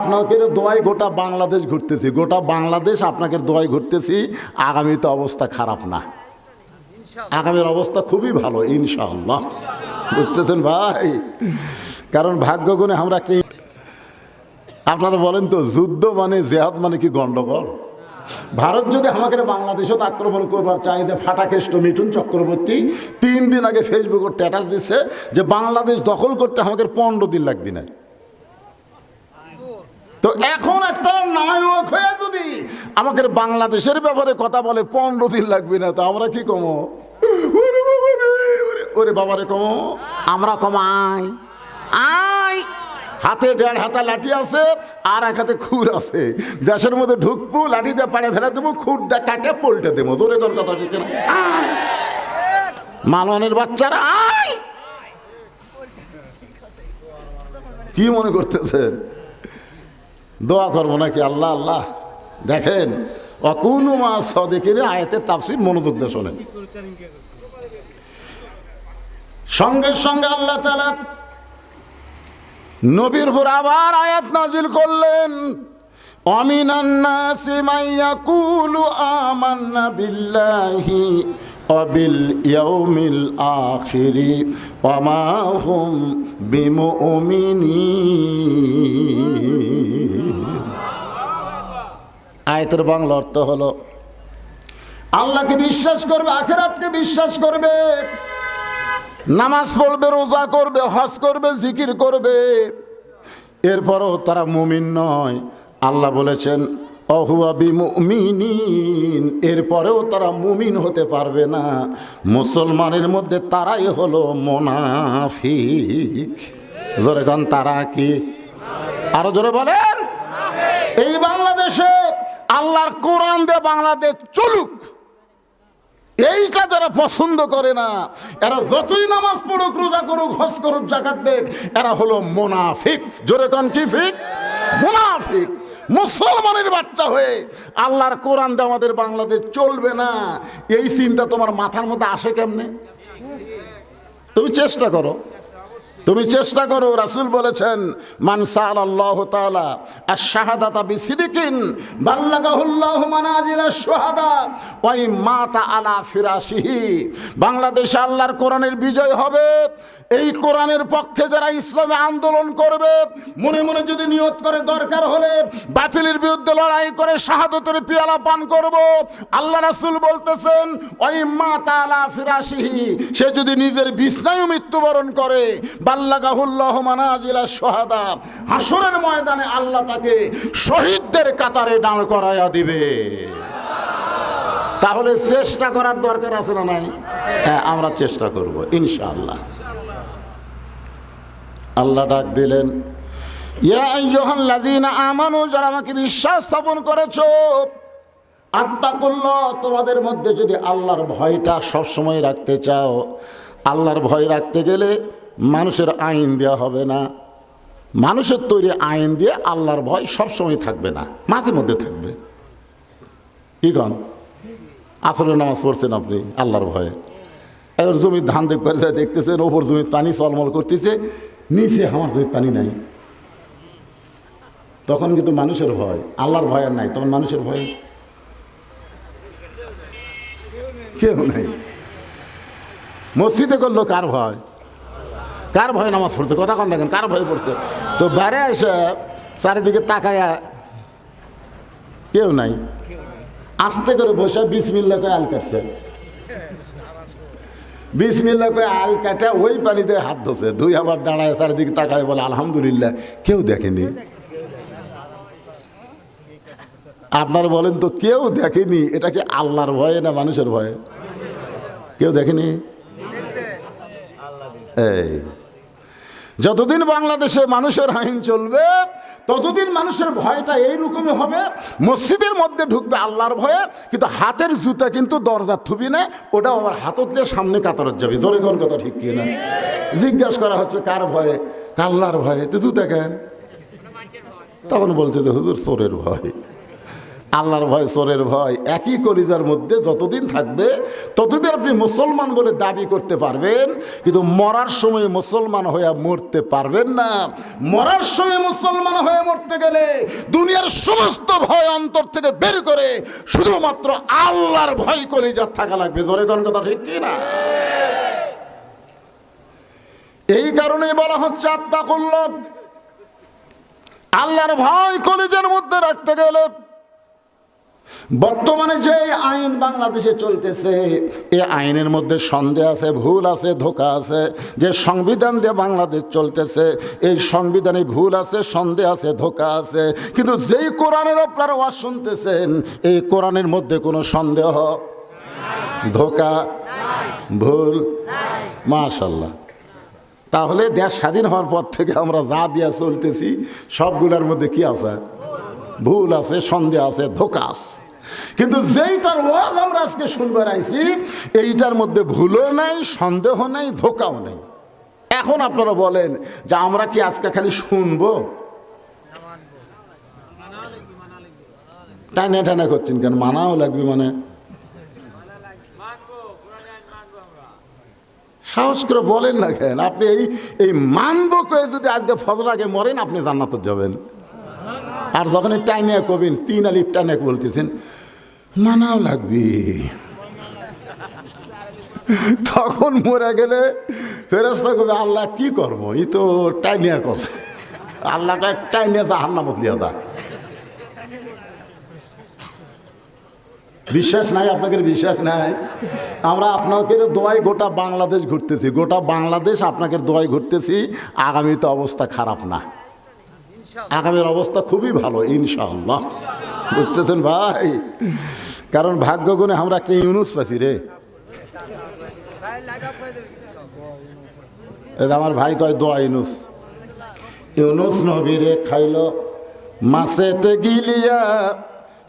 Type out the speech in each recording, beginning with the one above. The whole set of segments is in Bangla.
আপনাকে দোয়ায় গোটা বাংলাদেশ ঘুরতেছি, গোটা বাংলাদেশ আপনাকে দোয়ায় ঘুরতেছি। আগামীতে অবস্থা খারাপ না, আগামীর অবস্থা খুবই ভালো ইনশাআল্লাহ। বুঝতেছেন ভাই? কারণ ভাগ্যগুণে আমরা কি, আপনারা বলেন তো, যুদ্ধ মানে জেহাদ মানে কি গন্ডগোল? ভারত যদি আমাকে বাংলাদেশও আক্রমণ করবার চাই, যে ফাটাকেষ্ট মিঠুন চক্রবর্তী 3 দিন আগে ফেসবুকে স্ট্যাটাস দিচ্ছে যে বাংলাদেশ দখল করতে আমাকে 15 দিন লাগবে না। তো এখন একটা নায়ক হয়ে যদি আমাদের বাংলাদেশের ব্যাপারে কথা বলে 15 দিন লাগবে না, তো আমরা কি কমো? ওরে বাবারে কমো, আমরা কমাই আয়। হাতে 1.5 হাতা লাঠি আছে আর 1 হাতে খুর আছে। দেশের মধ্যে ঢুকবো, লাঠি দিয়ে পাড়ে ফেলে দেবো, খুর দিয়ে কাটে পল্টে দেবো। তোর কোন কথা ঠিক না? মালওয়ানের বাচ্চারা আয়। কি মনে করতেছেন দোয়া করবো নাকি? আল্লাহ আল্লাহ। দেখেন অকুনু মা সাদিকিন আয়াতের তাফসীর মনোযোগ দিয়ে শোনেন। সঙ্গে সঙ্গে আল্লাহ তাআলা নবীর উপর আবার আয়াত নাজিল করলেন, আমিনান নাসি মান ইয়াকুলু আমান্না বিল্লাহি ওয়া বিল ইয়াউমিল আখিরি ওয়া মা হুম বিমুমিনিন। আয়াতের বাংলা অর্থ হলো, আল্লাহকে বিশ্বাস করবে, আখিরাতকে বিশ্বাস করবে, নামাজ পড়বে, রোজা করবে, হজ করবে, জিকির করবে, এরপরও তারা মুমিন নয়। আল্লাহ বলেছেন অহুয়া বিমুমিনিন, এরপরেও তারা মুমিন হতে পারবে না। মুসলমানের মধ্যে তারাই হলো মুনাফিক। জোরে কান, তারা কি? আরো জোরে বলেন। এই বাংলাদেশে আল্লাহর কোরআন দিয়ে বাংলাদেশ চলুক, এইটা যারা পছন্দ করে না, এরা যতই নামাজ পড়ুক, রোজা করুক, হজ করুক, যাকাত দেখ, এরা হলো মুনাফিক। জোরে কান, কি ফিক? মুনাফিক। মুসলমানের বাচ্চা হয়ে আল্লাহর কোরআন দিয়ে আমাদের বাংলাদেশ চলবে না, এই চিন্তা তোমার মাথার মধ্যে আসে কেমনে? তুমি চেষ্টা করো, তুমি চেষ্টা করো। রাসূল বলেছেন, মান সাআলাল্লাহু তাআলা আশ-শাহাদাতা বিসিদিকিন বাল্লাগাহুল্লাহু মানাজিলাশ শুহাদা ওয়া মাতা আলা ফিরাশিহি। বাংলাদেশে আল্লাহর কোরআনের বিজয় হবে। এই কোরআনের পক্ষে যারা ইসলামে আন্দোলন করবে, মনে মনে যদি নিয়ত করে দরকার হলে বাতিলের বিরুদ্ধে লড়াই করে শাহাদাতের পিয়ালা পান করব, আল্লাহ রাসূল বলতেছেন ওয়া মাতা আলা ফিরাশিহি, সে যদি নিজের বিছানায় মৃত্যুবরণ করে, বাল্লাগাহুল্লাহু মানাজিলাশ শুহাদা, হাসরের ময়দানে আল্লাহ তাকে শহীদদের কাতারে দাঁড় করায়া দিবে। তাহলে চেষ্টা করার দরকার আছে না নাই? হ্যাঁ, আমরা চেষ্টা করব ইনশাআল্লাহ। আল্লাহ ডাক দিলেন, ইয়া আইয়ুহাল্লাযীনা আমানু, যারা আমাকে বিশ্বাস স্থাপন করেছো, আত্তাকুল্লাহ, তোমাদের মধ্যে যদি আল্লাহর ভয়টা সবসময় রাখতে চাও, আল্লাহর ভয় রাখতে গেলে মানুষের আইন দেওয়া হবে না, মানুষের তৈরি আইন দিয়ে আল্লাহর ভয় সবসময় থাকবে না, মাঝে মধ্যে থাকবে। কি কন? আসলে নামাজ পড়ছেন আপনি আল্লাহর ভয়ে, এবার জমির ধান দেখবার যায়, দেখতেছেন ওপর জমির পানি চলমল করতেছে, নিচে আমার জমির পানি নাই, তখন কিন্তু মানুষের ভয়, আল্লাহর ভয় আর নাই, তখন মানুষের ভয় কেউ নাই। মসজিদে করলো কার ভয়? কার ভয় নামাজ পড়ছে? কথা কন দেখেন, কার ভয় পড়ছে? তো বাইরে এসে চারিদিকে তাকায়া কেউ নাই, আস্তে করে বসে বিসমিল্লাহ কয়ে আল কাটছে, বিসমিল্লাহ কয়ে আল কাটে ওই পানিতে হাত ধোছে, দুই আবার দাঁড়ায় চারিদিকে তাকায় বলে আলহামদুলিল্লাহ, কেউ দেখেনি। আপনারা বলেন তো, কেউ দেখেনি, এটা কি আল্লাহর ভয়ে না মানুষের ভয়ে? কেউ দেখেনি। এই যতদিন বাংলাদেশে মানুষের আইন চলবে, ততদিন মানুষের ভয়টা এইরকমই হবে। মসজিদের মধ্যে ঢুকবে আল্লাহর ভয়ে, কিন্তু হাতের জুতা কিন্তু দরজা থুবি না, ওটা আবার হাততলে সামনে কাতারত যাবে। জোরে কোন কথা ঠিক কি না? জিজ্ঞাসা করা হচ্ছে কার ভয়ে? আল্লাহর ভয়ে। তো জুতা কেন? তখন বলছে যে হুজুর চোরের ভয়। আল্লাহর ভয় চোরের ভয় একই কলিজার মধ্যে যতদিন থাকবে ততদিন আপনি মুসলমান বলে দাবি করতে পারবেন, কিন্তু মরার সময় মুসলমান হয়ে মরতে পারবেন না। মরার সময় মুসলমান হয়ে মরতে গেলে দুনিয়ার সমস্ত ভয় অন্তর থেকে বের করে শুধুমাত্র আল্লাহর ভয় কলিজার থাকা লাগবে। জোরে কোন কথা ঠিক কি না? এই কারণেই বলা হচ্ছে আত্তাকুল্লাহ, আল্লাহর ভয় কলিজার মধ্যে রাখতে গেলে বর্তমানে যে আইন বাংলাদেশে চলতেছে এই আইনের মধ্যে সন্দেহ আছে, ভুল আছে, ধোঁকা আছে। যে সংবিধান দিয়ে বাংলাদেশ চলতেছে এই সংবিধানে ভুল আছে, সন্দেহ আছে, ধোঁকা আছে। কিন্তু যেই কোরআনের আপনারা ওয়াজ শুনতেছেন এই কোরআনের মধ্যে কোনো সন্দেহ, ধোঁকা, ভুল, মাশাআল্লাহ। তাহলে দেশ স্বাধীন হওয়ার পর থেকে আমরা যা দিয়া চলতেছি সবগুলোর মধ্যে কি আছে? ভুল আছে, সন্দেহ আছে, ধোঁকা আছে। কিন্তু যেইটার ওয়াজ আমরা আজকে শুনবার আইছি এইটার মধ্যে ভুলও নাই, সন্দেহ নাই, ধোঁকাও নাই। এখন আপনারা বলেন যে আমরা কি আজকে খালি শুনবো? টানা টানা করছেন কেন? মানাও লাগবে মানে সাহস করে বলেন না কেন? আপনি এই মানব করে যদি আজকে ফজর আগে মরেন আপনি জান্নাতে যাবেন। আর যখন টাইনিয়া কবেন 3 আলিফ টাইনিয়া বলতেছেন মানাও লাগবে, তখন মরে গেলে ফেরেশতা কবে আল্লাহ কি করবো, ই তো টাইনিয়া করছে, আল্লাহকে টাইনিয়া জাহান্নামত লিয়া যা। বিশ্বাস নাই আপনাদের? বিশ্বাস নাই? আমরা আপনাকে দোয়ায় গোটা বাংলাদেশ ঘুরতেছি, গোটা বাংলাদেশ আপনাকে দোয়ায় ঘুরতেছি। আগামী তো অবস্থা খারাপ না, আগামীর অবস্থা খুবই ভালো ইনশাআল্লাহ। বুঝতেছেন ভাই? কারণ ভাগ্য গুণে আমরা কে ইউনুস পাচ্ছি রে। আমার ভাই কয় দোয়া ইউনুস, ইউনুস নবীরে খাইল মাছেতে গিলিয়া,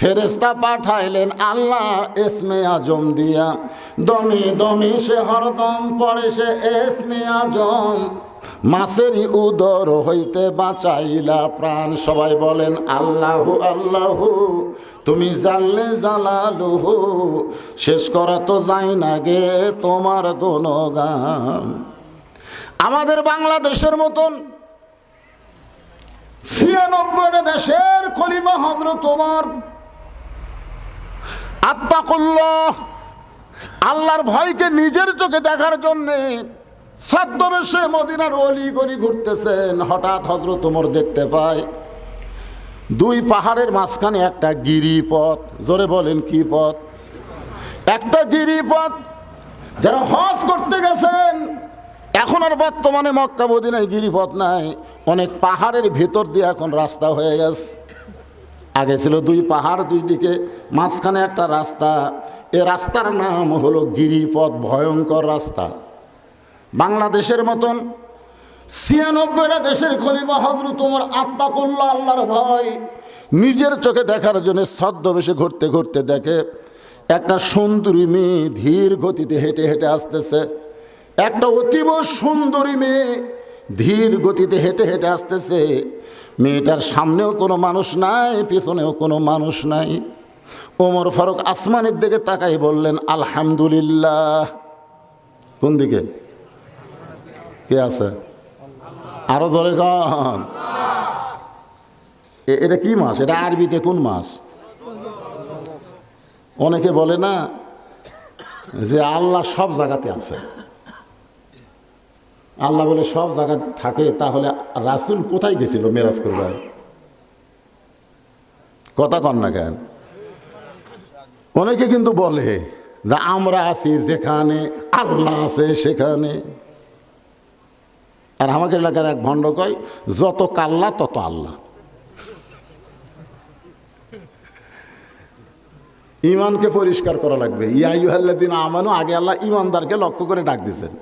ফেরেশতা পাঠাইলেন আল্লাহ ইসমে আজম দিয়া, দমে দমে সে হরদম পড়ে সে ইসমে আজম, মাছেরই উদর হইতে বাঁচাইলা প্রাণ। সবাই বলেন আল্লাহু আল্লাহু, তুমি জানলে জালালুহু, শেষ করা তো যায় না গে তোমার গুণগান। আমাদের বাংলাদেশের মতন 96 দেশের খলিফা হযরত ওমর আত্তাকুল্লাহ, আল্লাহর ভয়কে নিজের চোখে দেখার জন্যে ছদ্মবেশে মদিনার অলি গলি ঘুরতেছেন। হঠাৎ হযরত ওমর দেখতে পায় 2 পাহাড়ের মাঝখানে একটা গিরিপথ। জোরে বলেন কি পথ? একটা গিরিপথ। যারা হজ করতে গেছেন, এখন আর বর্তমানে মক্কা মদিনায় গিরিপথ নাই, অনেক পাহাড়ের ভেতর দিয়ে এখন রাস্তা হয়ে গেছে। আগে ছিল 2 পাহাড়, 2 দিকে মাঝখানে একটা রাস্তা। এ রাস্তার নাম হলো গিরিপথ, ভয়ঙ্কর রাস্তা। বাংলাদেশের মতন 96টা দেশের খলিফা হযরত ওমর আত্তাকুল্লাহ, আল্লাহর ভয় নিজের চোখে দেখার জন্য ছদ্মবেশে ঘুরতে ঘুরতে দেখে একটা সুন্দরী মেয়ে ধীর গতিতে হেঁটে হেঁটে আসতেছে। একটা অতীব সুন্দরী মেয়ে ধীর গতিতে হেঁটে হেঁটে আসতেছে। মেয়েটার সামনেও কোনো মানুষ নাই, পিছনেও কোনো মানুষ নাই। ওমর ফারুক আসমানের দিকে তাকাই বললেন আলহামদুলিল্লাহ। কোন দিকে? কে আছে? আরো জোরে গান। এটা কি মাস? এটা আরবিতে কোন মাস? অনেকে বলে না যে আল্লাহ সব জায়গাতে আছে। আল্লাহ বলে সব জায়গায় থাকে, তাহলে রাসূল কোথায় গেছিল মেরাজ করবার? কথা কন না কেন? অনেকে কিন্তু বলে যে আমরা আছি যেখানে আল্লাহ আছে সেখানে। আর আমাকে এলাকার এক ভণ্ড কয় যত কাল্লা তত আল্লাহ। ইমানকে পরিষ্কার করা লাগবে। ইয়া আইয়ুহাল্লাযীনা আমানু, আগে আল্লাহ ইমানদারকে লক্ষ্য করে ডাক দিয়েছেন।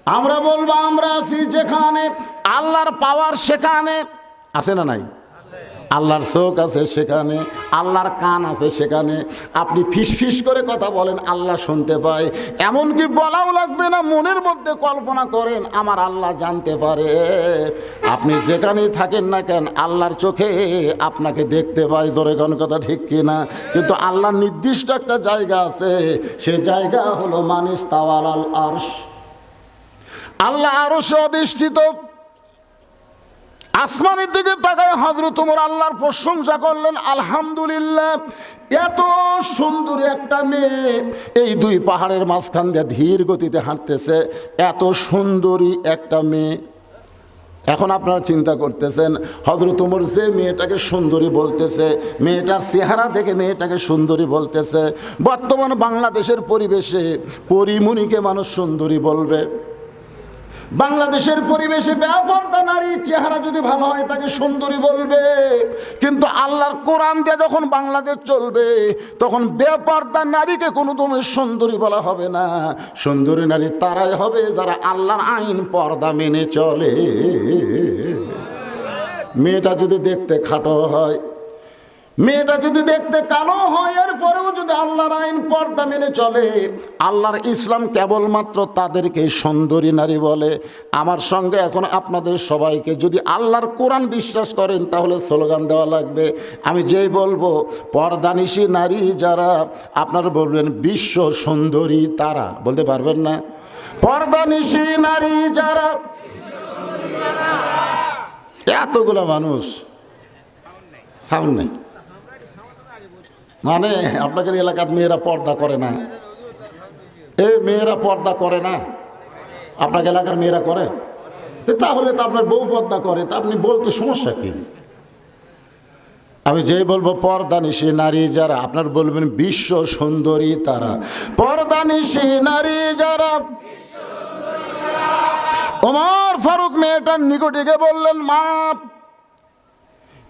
আমরা বলবো আমরা আছি যেখানে আল্লাহর পাওয়ার সেখানে আছে না নাই? আল্লাহর চোখ আছে সেখানে, আল্লাহর কান আছে সেখানে। আপনি ফিসফিস করে কথা বলেন, আল্লাহ শুনতে পায়। এমনকি বলাও লাগবে না, মনের মধ্যে কল্পনা করেন আমার আল্লাহ জানতে পারে। আপনি যেখানেই থাকেন না কেন আল্লাহর চোখে আপনাকে দেখতে পায়। ধরে কোন কথা ঠিক কিনা? কিন্তু আল্লাহর নির্দিষ্ট একটা জায়গা আছে, সে জায়গা হলো মানিস তাওয়ালাল আরশ। আল্লাহ আরশে অধিষ্ঠিত। আসমানের দিকে তাকায় হযরত ওমর আল্লাহর প্রশংসা করলেন, আলহামদুলিল্লাহ, এত সুন্দরী একটা মেয়ে এই দুই পাহাড়ের মাঝখান দিয়ে ধীর গতিতে হাঁটতেছে, এত সুন্দরী একটা মেয়ে। এখন আপনারা চিন্তা করতেছেন হযরত ওমর যে মেয়েটাকে সুন্দরী বলতেছে, মেয়েটার চেহারা দেখে মেয়েটাকে সুন্দরী বলতেছে, বর্তমান বাংলাদেশের পরিবেশে পরিমণিকে মানুষ সুন্দরী বলবে। বাংলাদেশের পরিবেশে বেপরদা নারীর চেহারা যদি ভালো হয় তাকে সুন্দরী বলবে। কিন্তু আল্লাহর কোরআন দিয়ে যখন বাংলাদেশ চলবে তখন বেপরদা নারীকে কোনো তুমি সুন্দরী বলা হবে না। সুন্দরী নারী তারাই হবে যারা আল্লাহর আইন পর্দা মেনে চলে। মেয়েটা যদি দেখতে খাটো হয়, মেয়েটা যদি দেখতে কালো হয়, এরপরেও যদি আল্লাহর আইন পর্দা মেনে চলে, আল্লাহর ইসলাম কেবলমাত্র তাদেরকে সুন্দরী নারী বলে। আমার সঙ্গে এখন আপনাদের সবাইকে যদি আল্লাহর কোরআন বিশ্বাস করেন তাহলে স্লোগান দেওয়া লাগবে। আমি যেই বলবো পর্দানিশী নারী যারা, আপনারা বলবেন বিশ্ব সুন্দরী তারা। বলতে পারবেন না? পর্দানিশী নারী যারা। এতগুলো মানুষ, সাউন্ড নেই মানে আপনাদের এলাকার মেয়েরা পর্দা করে না? এই মেয়েরা পর্দা করে না? আপনার এলাকার মেয়েরা করে? তাহলে তো আপনার বউ পর্দা করে, তা আপনি বলতে সমস্যা কি? আমি যেই বলবো পর্দানিশী নারী যারা, আপনার বলবেন বিশ্ব সুন্দরী তারা। পর্দানিশী নারী যারা। ওমর ফারুক মেয়েটার নিকটে গিয়ে বললেন, মা,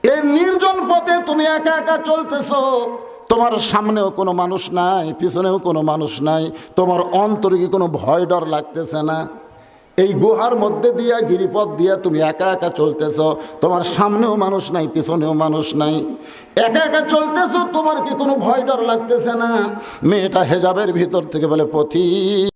এই নির্জন পথে তুমি একা একা চলতেছো, তোমার সামনেও কোনো মানুষ নাই, পিছনেও কোনো মানুষ নাই, তোমার অন্তরে কি কোনো ভয় ডর লাগতেছে না? এই গুহার মধ্যে দিয়া গিরিপথ দিয়া তুমি একা একা চলতেছ, তোমার সামনেও মানুষ নাই, পিছনেও মানুষ নাই, একা একা চলতেছো, তোমার কি কোনো ভয় ডর লাগতেছে না? মেয়েটা হেজাবের ভিতর থেকে বলে, পথিক